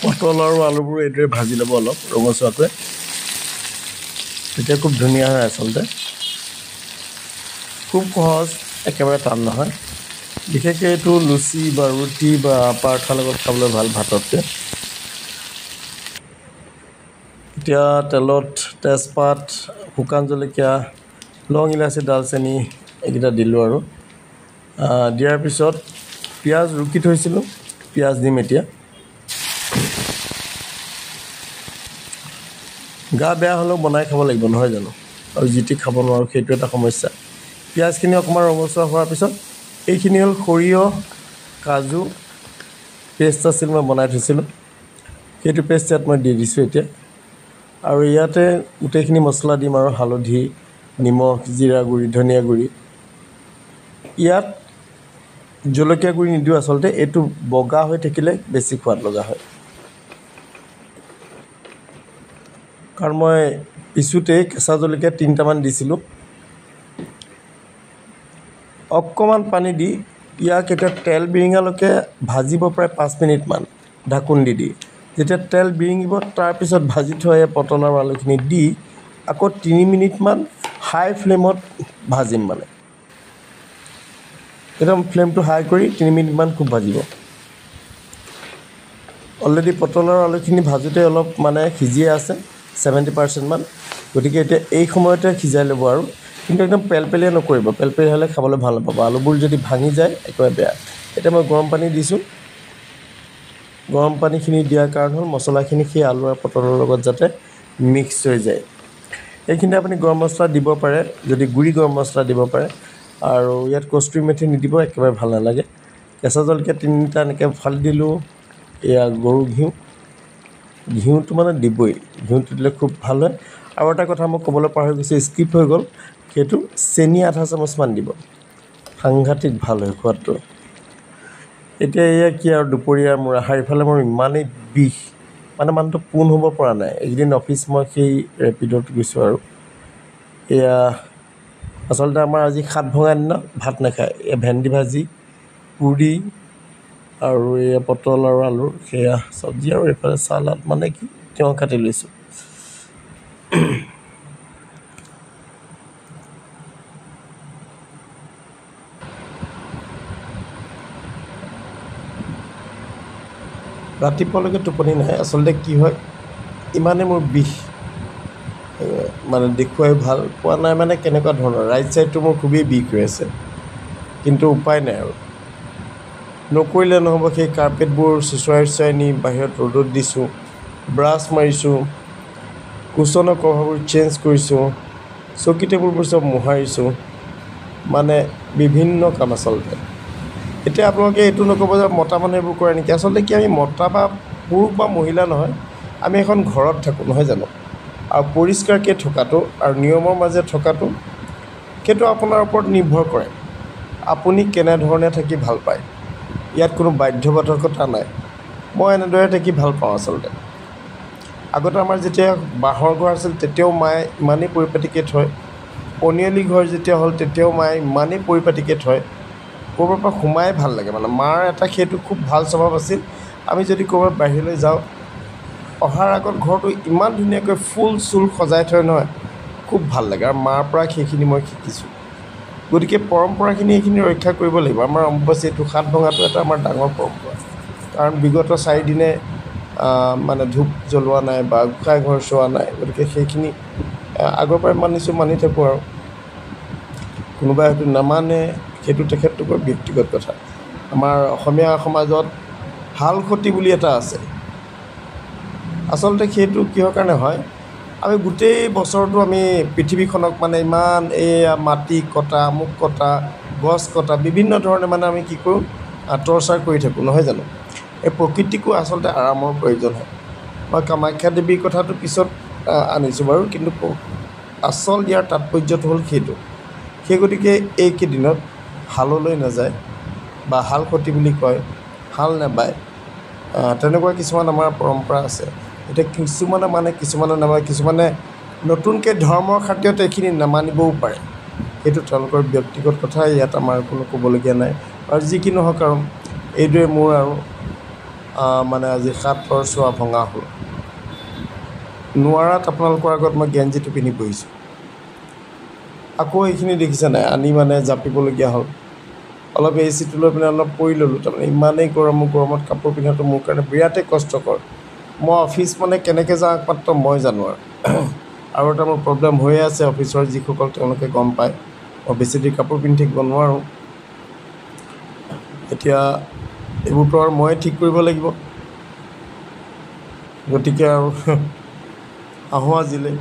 পটল আৰু আলুবোৰ এইদৰে ভাজি ল'ব অলপ ৰঙচুৱাকৈ, তেতিয়া খুব ধুনীয়া হয়। আচলতে খুব সহজ, একেবাৰে টান নহয়। বিশেষকৈ এইটো লুচি বা ৰুটি বা পৰঠাৰ লগত খাবলৈ ভাল ভাততকৈ। এতিয়া তেলত তেজপাত, শুকান জলকীয়া, লং ইলাচি, ডালচেনি এইকেইটা দিলোঁ আৰু দিয়াৰ পিছত পিঁয়াজ ৰুকি থৈছিলোঁ, পিঁয়াজ দিম এতিয়া। গা বেয়া হ'লেও বনাই খাব লাগিব নহয় জানো, আৰু যি টি খাব নোৱাৰোঁ, সেইটো এটা সমস্যা। পিঁয়াজখিনি অকণমান ৰঙচুৱা হোৱাৰ পিছত এইখিনি হ'ল সৰিয়হ, কাজু পেষ্ট আছিল, মই বনাই থৈছিলোঁ, সেইটো পেষ্ট ইয়াত মই দি দিছোঁ এতিয়া। আৰু ইয়াতে গোটেইখিনি মছলা দিম আৰু হালধি, নিমখ, জিৰা গুড়ি, ধনিয়া গুড়ি। ইয়াত জলকীয়া গুড়ি নিদিওঁ আচলতে, এইটো বগা হৈ থাকিলে বেছি সোৱাদ লগা হয়। কাৰণ মই পিছোঁতেই কেঁচা জলকীয়া 3টামান দিছিলোঁ। অকণমান পানী দি ইয়াক এতিয়া তেল বিৰিঙালৈকে ভাজিব, প্ৰায় 5 মিনিটমান ঢাকোন দি দি। যেতিয়া তেল বিৰিঙিব, তাৰপিছত ভাজি থোৱা এই পটল আৰু আলুখিনি দি আকৌ 3 মিনিটমান হাই ফ্লেমত ভাজিম। মানে একদম ফ্লেমটো হাই কৰি 3 মিনিটমান খুব ভাজিব। অলৰেডি পটল আৰু আলুখিনি ভাজোঁতে অলপ মানে সিজিয়ে আছে 70% মান, গতিকে এতিয়া এই সময়তে সিজাই ল'ব আৰু। কিন্তু একদম পেলপেলীয়া নকৰিব, পেলপেলীয়া হ'লে খাবলৈ ভাল নাপাব। আলুবোৰ যদি ভাঙি যায় একেবাৰে বেয়া। এতিয়া মই গৰম পানী দিছোঁ। গৰম পানীখিনি দিয়াৰ কাৰণ হ'ল মছলাখিনি সেই আলু আৰু পটলৰ লগত যাতে মিক্স হৈ যায়। এইখিনিতে আপুনি গৰম মছলা দিব পাৰে, যদি গুড়ি গৰম মছলা দিব পাৰে। আৰু ইয়াত কষ্টুৰি মেথি নিদিব, একেবাৰে ভাল নালাগে। কেঁচা জলকীয়া 3টা এনেকৈ ফালি দিলোঁ। এয়া গৰু ঘিউটো মানে দিবই, ঘিউটো দিলে খুব ভাল হয়। আৰু এটা কথা মই ক'বলৈ পাহৰি গৈছোঁ, স্কিপ হৈ গ'ল, সেইটো চেনি আধা চামুচমান দিব, সাংঘাতিক ভাল হয় সোৱাদটো। এতিয়া এয়া কি আৰু দুপৰীয়াৰ মোৰ আহাৰ। ইফালে মোৰ ইমানেই বিষ, মানে মানুহটো পোন হ'ব পৰা নাই। এইকেইদিন অফিচ মই সেই ৰেপিডত গৈছোঁ আৰু এয়া আচলতে আমাৰ আজি 7 ভঙা দিনা ভাত নাখায়। এয়া ভেন্দি ভাজি, পুৰি আৰু এয়া পটল আৰু আলুৰ সেয়া চব্জি, আৰু এইফালে চালাড মানে কি তিয়ঁহ কাটি লৈছোঁ। ৰাতিপুৱালৈকে টোপনি নাহে। আচলতে কি হয়, ইমানেই মোৰ বিষ, মানে দেখুৱাই ভাল পোৱা নাই। মানে কেনেকুৱা ধৰণৰ, ৰাইট ছাইডটো মোৰ খুবেই বিষ হৈ আছে, কিন্তু উপায় নাই আৰু নকৰিলে নহ'ব। সেই কাৰ্পেটবোৰ চুচৰাই নি বাহিৰত ৰ'দত দিছোঁ, ব্ৰাছ মাৰিছোঁ, কুশ্বনৰ কভাৰবোৰ চেঞ্জ কৰিছোঁ, চকী টেবুলবোৰ চব মোহাৰিছোঁ, মানে বিভিন্ন কাম আচলতে। এতিয়া আপোনালোকে এইটো নক'ব যে মতা মানুহে এইবোৰ কৰে নেকি। আচলতে কি, আমি মতা বা পুৰুষ বা মহিলা নহয়, আমি এখন ঘৰত থাকোঁ নহয় জানো। আৰু পৰিষ্কাৰকৈ থকাটো আৰু নিয়মৰ মাজে থকাটো, সেইটো আপোনাৰ ওপৰত নিৰ্ভৰ কৰে, আপুনি কেনেধৰণে থাকি ভাল পায়। ইয়াত কোনো বাধ্যবাধকতা নাই। মই এনেদৰে থাকি ভাল পাওঁ আচলতে। আগতে আমাৰ যেতিয়া বাঁহৰ ঘৰ আছিল, তেতিয়াও মায়ে ইমানেই পৰিপাটিকৈ থয়। পনিয়ালি ঘৰ যেতিয়া হ'ল, তেতিয়াও মায়ে ইমানেই পৰিপাটিকৈ থয়, ক'ৰবাৰ পৰা সোমাই ভাল লাগে। মানে মাৰ এটা সেইটো খুব ভাল স্বভাৱ আছিল। আমি যদি ক'ৰবাত বাহিৰলৈ যাওঁ, অহাৰ আগত ঘৰটো ইমান ধুনীয়াকৈ ফুল চুল সজাই থয় নহয়, খুব ভাল লাগে। আৰু মাৰ পৰা সেইখিনি মই শিকিছোঁ। গতিকে পৰম্পৰাখিনি এইখিনি ৰক্ষা কৰিব লাগিব। আমাৰ অম্বুবাচী এইটো 7 ভঙাটো এটা আমাৰ ডাঙৰ পৰম্পৰা। কাৰণ বিগত 4 দিনে মানে ধূপ জ্বলোৱা নাই বা গোঁসাই ঘৰ চোৱা নাই। গতিকে সেইখিনি আগৰ পৰাই মানিছোঁ, মানি থাকোঁ। আৰু কোনোবাই হয়তো নামানে, সেইটো তেখেতলোকৰ ব্যক্তিগত কথা। আমাৰ অসমীয়া সমাজত হালখতি বুলি এটা আছে। আচলতে সেইটো কিহৰ কাৰণে হয়, আমি গোটেই বছৰটো আমি পৃথিৱীখনক মানে ইমান এয়া মাটি কটা, আমুক কটা, গছ কটা, বিভিন্ন ধৰণে মানে আমি কি কৰোঁ, টৰ্চাৰ কৰি থাকোঁ নহয় জানো। এই প্ৰকৃতিকো আচলতে আৰামৰ প্ৰয়োজন হয়। মই কামাখ্যা দেৱীৰ কথাটো পিছত আনিছোঁ বাৰু, কিন্তু আচল ইয়াৰ তাৎপৰ্যটো হ'ল সেইটো। সেই গতিকে এইকেইদিনত হাললৈ নাযায় বা হালখতি বুলি কয়, হাল নেবায়, তেনেকুৱা কিছুমান আমাৰ পৰম্পৰা আছে। এতিয়া কিছুমানে মানে, কিছুমানে নামানে, কিছুমানে নতুনকৈ ধৰ্মৰ খাতিৰত এইখিনি নামানিবও পাৰে। সেইটো তেওঁলোকৰ ব্যক্তিগত কথা, ইয়াত আমাৰ কোনো ক'বলগীয়া নাই। আৰু যি কি নহওক, আৰু এইদৰে মোৰ আৰু মানে আজি 7ৰ চোৱা ভঙা হ'ল। নোৱাৰাত আপোনালোকৰ আগত মই গেঞ্জিটো পিন্ধি বহিছোঁ। আকৌ এইখিনি দেখিছে নাই, আনি মানে জাপিবলগীয়া হ'ল। অলপ এ চিটো লৈ পিনে অলপ পৰি ল'লোঁ। তাৰমানে ইমানেই গৰম, মোৰ গৰমত কাপোৰ পিন্ধাটো মোৰ কাৰণে বিৰাটেই কষ্টকৰ। মই অফিচ মানে কেনেকৈ যাওঁ একমাত্ৰ মই জানো আৰু এটা মোৰ প্ৰব্লেম হৈয়ে আছে। অফিচৰ যিসকল তেওঁলোকে গম পায়, মই বেছি দেৰি কাপোৰ পিন্ধি থাকিব নোৱাৰোঁ। এতিয়া এইবোৰতো আৰু ময়ে ঠিক কৰিব লাগিব। গতিকে আৰু আহোঁ আজিলৈ।